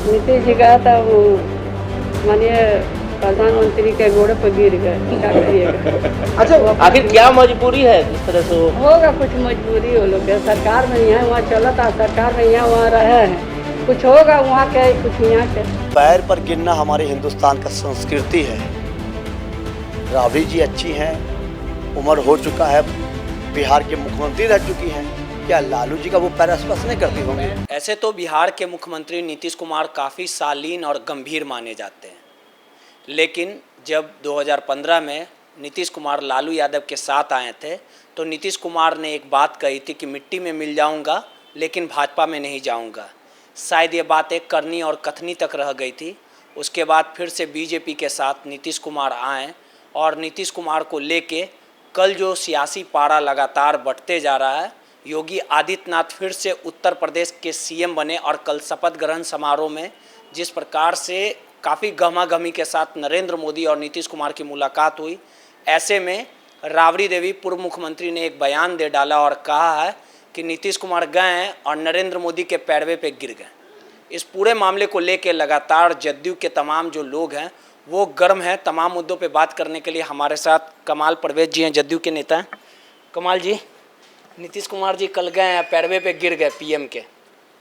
नीतीश जी गया था वो माननीय प्रधानमंत्री के घोड़े पर गिर गए, क्या करिएगा। अच्छा, आखिर क्या मजबूरी है किस तरह से वो होगा कुछ मजबूरी हो लोग के, सरकार में यहाँ वहाँ चला था, सरकार में यहाँ वहाँ रहे हैं, कुछ होगा वहाँ के कुछ यहाँ के। पैर पर गिरना हमारे हिंदुस्तान का संस्कृति है। राबड़ी जी अच्छी हैं, उम्र हो चुका है, बिहार के मुख्यमंत्री रह चुकी हैं, क्या लालू जी का वो पैर स्पर्श नहीं करती होंगी? ऐसे तो बिहार के मुख्यमंत्री नीतीश कुमार काफ़ी शालीन और गंभीर माने जाते हैं, लेकिन जब 2015 में नीतीश कुमार लालू यादव के साथ आए थे तो नीतीश कुमार ने एक बात कही थी कि मिट्टी में मिल जाऊंगा लेकिन भाजपा में नहीं जाऊंगा। शायद ये बात एक करनी और कथनी तक रह गई थी। उसके बाद फिर से बीजेपी के साथ नीतीश कुमार आए और नीतीश कुमार को लेके कल जो सियासी पारा लगातार बढ़ते जा रहा है, योगी आदित्यनाथ फिर से उत्तर प्रदेश के सीएम बने और कल शपथ ग्रहण समारोह में जिस प्रकार से काफ़ी गहमा-गहमी के साथ नरेंद्र मोदी और नीतीश कुमार की मुलाकात हुई, ऐसे में राबड़ी देवी पूर्व मुख्यमंत्री ने एक बयान दे डाला और कहा है कि नीतीश कुमार गए हैं और नरेंद्र मोदी के पैरवे पे गिर गए। इस पूरे मामले को लेकर लगातार जदयू के तमाम जो लोग हैं वो गर्म हैं। तमाम मुद्दों पे बात करने के लिए हमारे साथ कमाल परवेज जी हैं, जदयू के नेता हैं। कमाल जी, नीतीश कुमार जी कल गए हैं, पैरवे पे गिर गए पीएम के,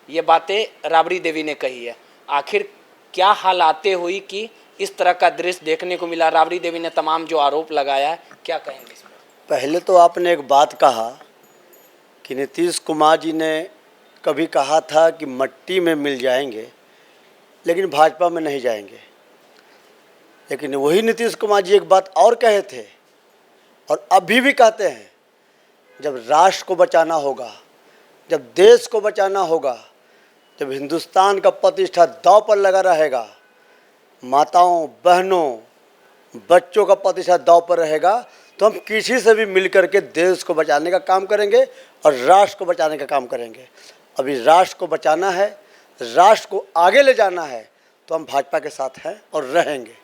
ये बातें राबड़ी देवी ने कही है। आखिर क्या हालातें हुई कि इस तरह का दृश्य देखने को मिला? राबड़ी देवी ने तमाम जो आरोप लगाया है, क्या कहेंगे इस पर? पहले तो आपने एक बात कहा कि नीतीश कुमार जी ने कभी कहा था कि मट्टी में मिल जाएंगे लेकिन भाजपा में नहीं जाएंगे, लेकिन वही नीतीश कुमार जी एक बात और कहे थे और अभी भी कहते हैं, जब राष्ट्र को बचाना होगा, जब देश को बचाना होगा, जब हिंदुस्तान का प्रतिष्ठा दांव पर लगा रहेगा, माताओं बहनों बच्चों का प्रतिष्ठा दांव पर रहेगा, तो हम किसी से भी मिलकर के देश को बचाने का काम करेंगे और राष्ट्र को बचाने का काम करेंगे। अभी राष्ट्र को बचाना है, राष्ट्र को आगे ले जाना है, तो हम भाजपा के साथ हैं और रहेंगे।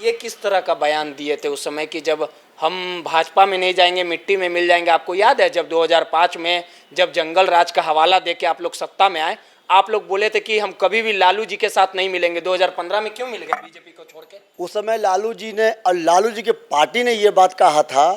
ये किस तरह का बयान दिए थे उस समय कि जब हम भाजपा में नहीं जाएंगे, मिट्टी में मिल जाएंगे? आपको याद है जब 2005 में जब जंगल राज का हवाला देके आप लोग सत्ता में आए, आप लोग बोले थे कि हम कभी भी लालू जी के साथ नहीं मिलेंगे। 2015 में क्यों मिल गए बीजेपी को छोड़ के? उस समय लालू जी ने और लालू जी के पार्टी ने ये बात कहा था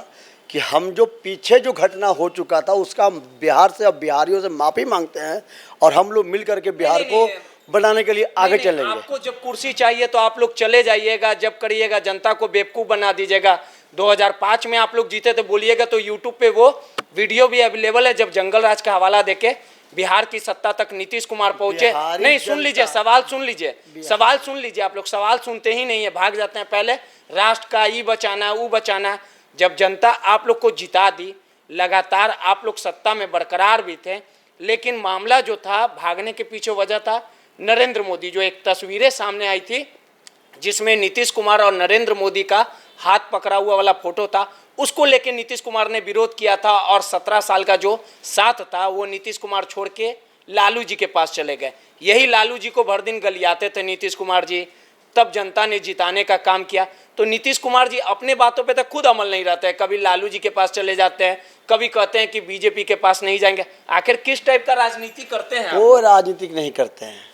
कि हम जो पीछे जो घटना हो चुका था उसका हम बिहार से, अब बिहारियों से माफ़ी मांगते हैं और हम लोग मिल करके बिहार को बनाने के लिए आगे चलेंगे। आपको जब कुर्सी चाहिए तो आप लोग चले जाइएगा, जब करिएगा जनता को बेवकूफ़ बना दीजिएगा। 2005 में आप लोग जीते तो बोलिएगा, तो यूट्यूब पे वो वीडियो भी अवेलेबल है जब जंगल राज का हवाला देके बिहार की सत्ता तक नीतीश कुमार पहुंचे। नहीं, सुन लीजिए, सवाल सुन लीजिए, सवाल सुन लीजिए। आप लोग सवाल सुनते ही नहीं है, भाग जाते हैं। पहले राष्ट्र का ये बचाना वो बचाना। जब जनता आप लोग को जिता दी, लगातार आप लोग सत्ता में बरकरार भी थे, लेकिन मामला जो था भागने के पीछे वजह था नरेंद्र मोदी। जो एक तस्वीरें सामने आई थी जिसमें नीतीश कुमार और नरेंद्र मोदी का हाथ पकड़ा हुआ वाला फोटो था, उसको लेके नीतीश कुमार ने विरोध किया था और 17 साल का जो साथ था वो नीतीश कुमार छोड़ के लालू जी के पास चले गए। यही लालू जी को भर दिन गलियाते थे नीतीश कुमार जी, तब जनता ने जिताने का काम किया। तो नीतीश कुमार जी अपने बातों पे तो खुद अमल नहीं रहते हैं, कभी लालू जी के पास चले जाते हैं, कभी कहते हैं कि बीजेपी के पास नहीं जाएंगे। आखिर किस टाइप का राजनीति करते हैं? वो राजनीतिक नहीं करते हैं।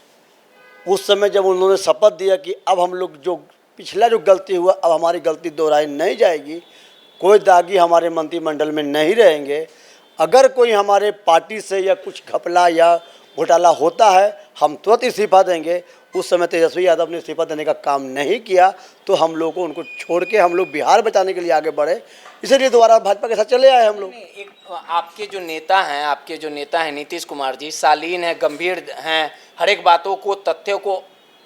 उस समय जब उन्होंने शपथ दिया कि अब हम लोग जो पिछला जो गलती हुआ अब हमारी गलती दोहराई नहीं जाएगी, कोई दागी हमारे मंत्रिमंडल में नहीं रहेंगे, अगर कोई हमारे पार्टी से या कुछ घपला या घोटाला होता है हम तुरंत इस्तीफा देंगे। उस समय तेजस्वी यादव ने इस्तीफा देने का काम नहीं किया, तो हम लोग को उनको छोड़ के हम लोग बिहार बचाने के लिए आगे बढ़े, इसलिए दोबारा भाजपा के साथ चले आए हम लोग। एक आपके जो नेता हैं नीतीश कुमार जी, शालीन हैं, गंभीर हैं, हर एक बातों को, तथ्यों को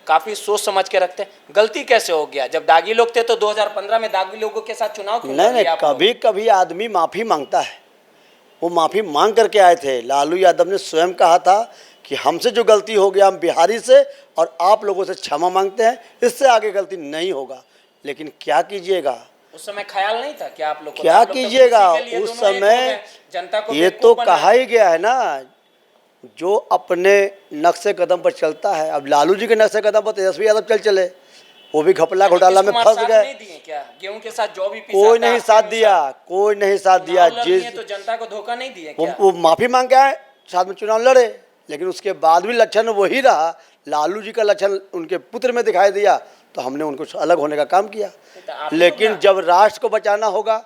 काफ़ी सोच समझ के रखते हैं। गलती कैसे हो गया? जब दागी लोग थे तो 2015 में दागी लोगों के साथ चुनाव क्यों नहीं, कभी कभी आदमी माफ़ी मांगता है, वो माफ़ी मांग करके आए थे। लालू यादव ने स्वयं कहा था कि हमसे जो गलती हो गया हम बिहारी से और आप लोगों से क्षमा मांगते हैं, इससे आगे गलती नहीं होगा। लेकिन क्या कीजिएगा, उस समय ख्याल नहीं था कि आप लोग को? क्या कीजिएगा उस समय, जनता को ये तो कहा ही गया है ना, जो अपने नक्शे कदम पर चलता है। अब लालू जी के नक्शे कदम पर तेजस्वी यादव चले, वो भी घपला घोटाला में फंस गए। गेहूं के साथ जो भी कोई नहीं साथ दिया, कोई नहीं साथ दिया। जिस तो जनता को धोखा नहीं दिया क्या? वो माफी मांग के आए, साथ में चुनाव लड़े, लेकिन उसके बाद भी लक्षण वही रहा, लालू जी का लक्षण उनके पुत्र में दिखाई दिया, तो हमने उनको अलग होने का काम किया। लेकिन जब राष्ट्र को बचाना होगा,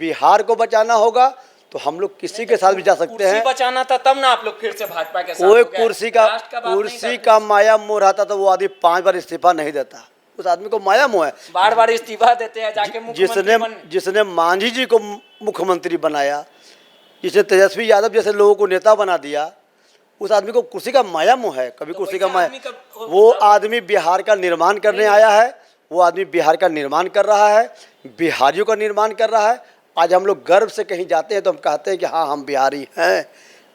बिहार को बचाना होगा, तो हम लोग किसी के साथ भी जा सकते हैं। बचाना था तब ना आप लोग फिर से भाजपा के साथ कोई हो गए। कुर्सी का माया मोह रहता तो वो आदमी 5 बार इस्तीफा नहीं देता। उस आदमी को माया मोह है, बार बार इस्तीफा देते हैं जाके मुख्यमंत्री जिसने मांझी जी को मुख्यमंत्री बनाया, जिसने तेजस्वी यादव जैसे लोगों को नेता बना दिया, उस आदमी को कुर्सी का माया मोह है। कभी कुर्सी का माया, वो आदमी बिहार का निर्माण करने आया है, वो आदमी बिहार का निर्माण कर रहा है, बिहारियों का निर्माण कर रहा है। आज हम लोग गर्व से कहीं जाते हैं तो हम कहते हैं कि हाँ हम बिहारी हैं।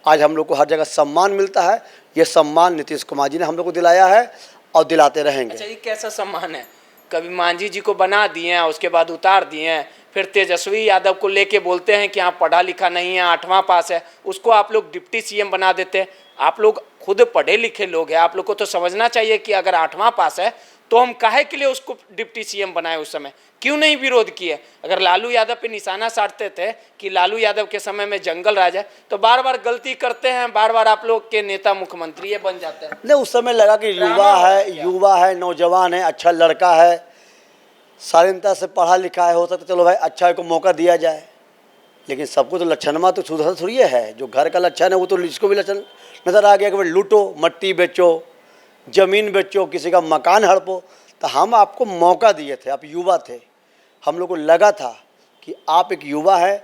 आज हम लोग को हर जगह सम्मान मिलता है। ये सम्मान नीतीश कुमार जी ने हम लोग को दिलाया है और दिलाते रहेंगे। अच्छा, ये कैसा सम्मान है? कभी मांझी जी को बना दिए हैं, उसके बाद उतार दिए हैं, फिर तेजस्वी यादव को लेके बोलते हैं कि हाँ पढ़ा लिखा नहीं है, 8वां पास है, उसको आप लोग डिप्टी सीएम बना देते हैं। आप लोग खुद पढ़े लिखे लोग हैं, आप लोग को तो समझना चाहिए कि अगर 8वां पास है तो हम काहे के लिए उसको डिप्टी सीएम बनाए? उस समय क्यों नहीं विरोध किए? अगर लालू यादव पे निशाना साधते थे कि लालू यादव के समय में जंगल राज है, तो बार बार गलती करते हैं, बार बार आप लोग के नेता मुख्यमंत्री बन जाते हैं। नहीं, उस समय लगा कि युवा है, नौजवान है, अच्छा लड़का है, शालीनता से पढ़ा लिखा है, हो सकता चलो भाई अच्छा को मौका दिया जाए। लेकिन सबको तो लक्षणमा तो सुधर थोड़ी है। जो घर का लक्षण है वो तो इसको भी लक्षण नज़र आ गया कि भाई लूटो, मट्टी बेचो, ज़मीन बेचो, किसी का मकान हड़पो। तो हम आपको मौका दिए थे, आप युवा थे, हम लोग को लगा था कि आप एक युवा है,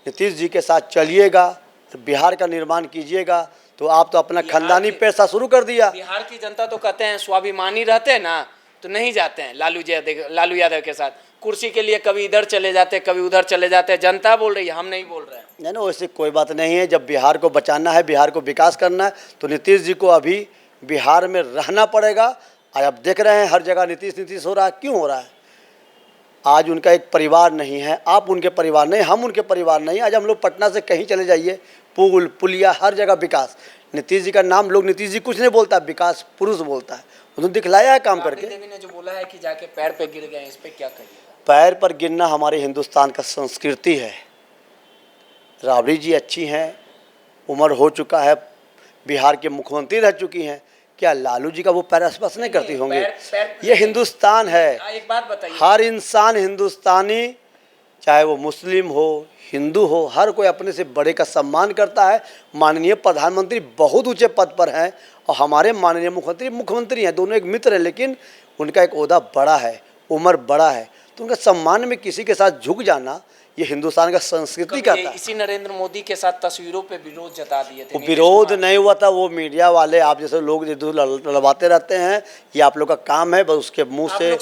नीतीश जी के साथ चलिएगा, तो बिहार का निर्माण कीजिएगा। तो आप तो अपना खानदानी पैसा शुरू कर दिया। बिहार की जनता तो कहते हैं स्वाभिमानी रहते हैं ना, तो नहीं जाते हैं लालू यादव के साथ। कुर्सी के लिए कभी इधर चले जाते, कभी उधर चले जाते। जनता बोल रही है, हम नहीं बोल रहे हैं। नहीं ना, वैसे कोई बात नहीं है। जब बिहार को बचाना है, बिहार को विकास करना है, तो नीतीश जी को अभी बिहार में रहना पड़ेगा। आज आप देख रहे हैं हर जगह नीतीश हो रहा है। क्यों हो रहा है? आज उनका एक परिवार नहीं है, आप उनके परिवार नहीं, हम उनके परिवार नहीं। आज हम लोग पटना से कहीं चले जाइए, पुल पुलिया हर जगह विकास। नीतीश जी का नाम लोग नीतीश जी कुछ नहीं बोलता, विकास पुरुष बोलता है। उन्होंने दिखलाया है काम करके। देवी ने जो बोला है कि जाके पैर पे गिर गए, इस पे क्या कहिएगा? पैर पर गिरना हमारे हिंदुस्तान का संस्कृति है। राबड़ी जी अच्छी हैं, उम्र हो चुका है, बिहार के मुख्यमंत्री रह चुकी हैं। क्या लालू जी का वो पैर स्पर्श नहीं करती होंगी? ये हिंदुस्तान है। एक बात बताइए, हर इंसान हिंदुस्तानी, चाहे वो मुस्लिम हो, हिंदू हो, हर कोई अपने से बड़े का सम्मान करता है। माननीय प्रधानमंत्री बहुत ऊंचे पद पर हैं और हमारे माननीय मुख्यमंत्री हैं। दोनों एक मित्र हैं, लेकिन उनका एक ओहदा बड़ा है, उम्र बड़ा है, तो उनका सम्मान में किसी के साथ झुक जाना ये हिंदुस्तान का संस्कृति का था। इसी नरेंद्र मोदी के साथ तस्वीरों पे विरोध जता दिए थे। वो विरोध नहीं हुआ था, वो मीडिया वाले, आप जैसे लोग लड़वाते रहते हैं, ये आप लोग का काम है। बस उसके मुंह से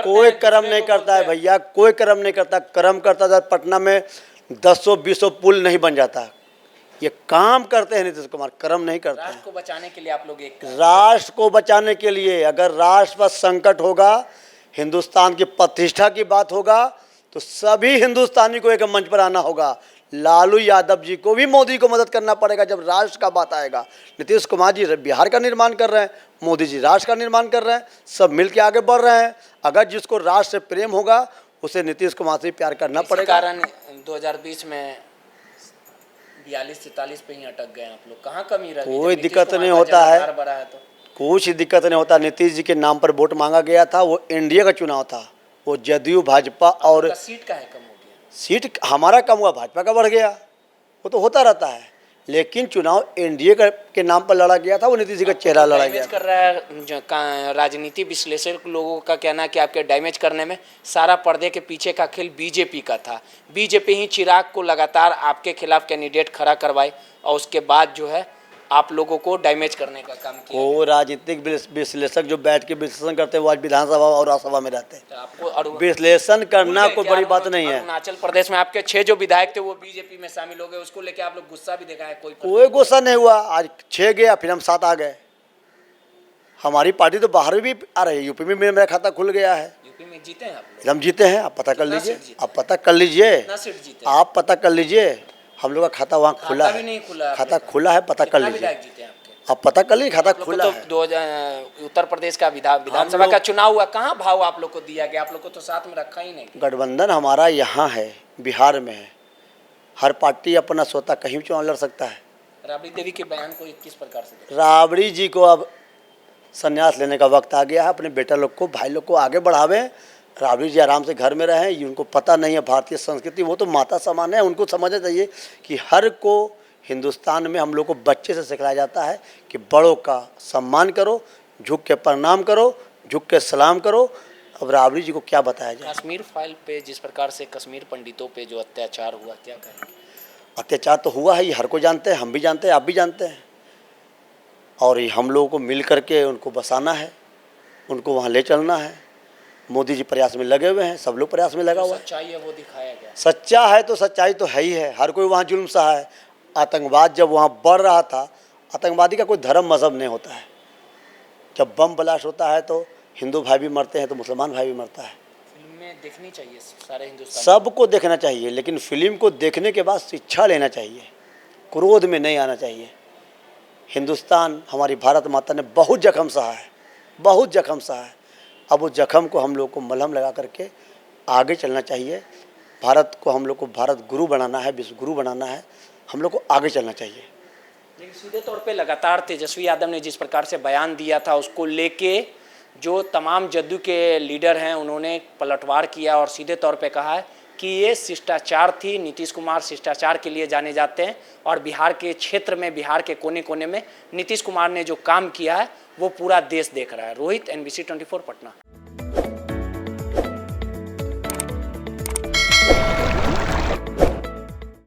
कोई कर्म नहीं करता है भैया, कोई कर्म नहीं करता। कर्म करता था पटना में 10-20 पुल नहीं बन जाता। ये काम करते हैं नीतीश कुमार, कर्म नहीं करते हैं। राष्ट्र को बचाने के लिए आप लोग राष्ट्र को बचाने के लिए, अगर राष्ट्र पर संकट होगा, हिंदुस्तान की प्रतिष्ठा की बात होगा, तो सभी हिंदुस्तानी को एक मंच पर आना होगा। लालू यादव जी को भी मोदी को मदद करना पड़ेगा जब राष्ट्र का बात आएगा। नीतीश कुमार जी बिहार का निर्माण कर रहे हैं, मोदी जी राष्ट्र का निर्माण कर रहे हैं, सब मिलकर आगे बढ़ रहे हैं। अगर जिसको राष्ट्र से प्रेम होगा उसे नीतीश कुमार से प्यार करना पड़ेगा। कारण 2020 में 42-43 पे ही अटक गए आप लोग। कहाँ कमी रही? कोई दिक्कत नहीं होता है, कुछ दिक्कत नहीं होता। नीतीश जी के नाम पर वोट मांगा गया था, वो एनडीए का चुनाव था, वो जदयू भाजपा और सीट का है कम हो गया। सीट हमारा कम हुआ, भाजपा का बढ़ गया, वो तो होता रहता है। लेकिन चुनाव एनडीए के नाम पर लड़ा गया था, वो नीतीश जी का चेहरा लड़ा गया कर रहा है। राजनीति विश्लेषक लोगों का कहना है कि आपके डैमेज करने में सारा पर्दे के पीछे का खेल बीजेपी का था। बीजेपी ही चिराग को लगातार आपके खिलाफ कैंडिडेट खड़ा करवाए और उसके बाद जो है आप लोगों को डैमेज करने का काम किया। वो राजनीतिक विश्लेषक जो बैठ के विश्लेषण करते हैं वो आज विधानसभा और राज्यसभा में रहते हैं। तो आपको विश्लेषण करना कोई बड़ी बात नहीं है। अरुणाचल प्रदेश में आपके 6 जो विधायक थे वो बीजेपी में शामिल हो गए, उसको लेके आप लोग गुस्सा भी दिखाया? कोई गुस्सा नहीं हुआ। आज 6 गया, फिर हम 7 आ गए। हमारी पार्टी तो बाहर भी आ रही है, यूपी में मेरा खाता खुल गया है। यूपी में जीते हैं आप लोग? हम जीते हैं, आप पता कर लीजिए, आप पता कर लीजिए, आप पता कर लीजिए। हम लोग का खाता वहाँ खुला है, खाता खुला है, पता कर लीजिए, आप पता कर लीजिए, खाता खुला है। 2000 उत्तर प्रदेश का विधानसभा का चुनाव हुआ, कहाँ भाव आप लोग को दिया गया? आप लोग को तो साथ में रखा ही नहीं। गठबंधन हमारा यहाँ है, बिहार में है। हर पार्टी अपना स्वतः कहीं भी चुनाव लड़ सकता है। राबड़ी देवी के बयान को किस प्रकार से देखें? राबड़ी जी को अब संन्यास लेने का वक्त आ गया है। अपने बेटा लोग को, भाई लोग को आगे बढ़ावें। राबड़ी जी आराम से घर में रहें। ये उनको पता नहीं है भारतीय संस्कृति, वो तो माता समान है। उनको समझना चाहिए कि हर को हिंदुस्तान में हम लोग को बच्चे से सिखाया जाता है कि बड़ों का सम्मान करो, झुक के प्रणाम करो, झुक के सलाम करो। अब राबड़ी जी को क्या बताया जाए। कश्मीर फाइल पे जिस प्रकार से कश्मीर पंडितों पे जो अत्याचार हुआ, क्या कहेंगे? अत्याचार तो हुआ है, ये हर को जानते हैं, हम भी जानते हैं, आप भी जानते हैं। और ये हम लोगों को मिल करके उनको बसाना है, उनको वहाँ ले चलना है। मोदी जी प्रयास में लगे हुए हैं, सब लोग प्रयास में लगा हुआ है। सच्चाई है वो दिखाया गया। सच्चा है तो सच्चाई तो है ही है। हर कोई वहाँ जुल्म सहा है। आतंकवाद जब वहाँ बढ़ रहा था, आतंकवादी का कोई धर्म मज़हब नहीं होता है। जब बम ब्लास्ट होता है तो हिंदू भाई भी मरते हैं, तो मुसलमान भाई भी मरता है। फिल्म में देखनी चाहिए सारे हिंदुस्तान, सबको देखना चाहिए, लेकिन फिल्म को देखने के बाद शिक्षा लेना चाहिए, क्रोध में नहीं आना चाहिए। हिंदुस्तान, हमारी भारत माता ने बहुत जख्म सहा है, बहुत जख्म सहा है। अब उस जख्म को हम लोग को मलहम लगा करके आगे चलना चाहिए। भारत को हम लोग को भारत गुरु बनाना है, विश्व गुरु बनाना है। हम लोग को आगे चलना चाहिए। लेकिन सीधे तौर पे लगातार तेजस्वी यादव ने जिस प्रकार से बयान दिया था, उसको लेके जो तमाम जदयू के लीडर हैं उन्होंने पलटवार किया और सीधे तौर पे कहा है कि ये शिष्टाचार थी। नीतीश कुमार शिष्टाचार के लिए जाने जाते हैं और बिहार के क्षेत्र में, बिहार के कोने कोने में नीतीश कुमार ने जो काम किया है वो पूरा देश देख रहा है। रोहित, NBC 24 पटना।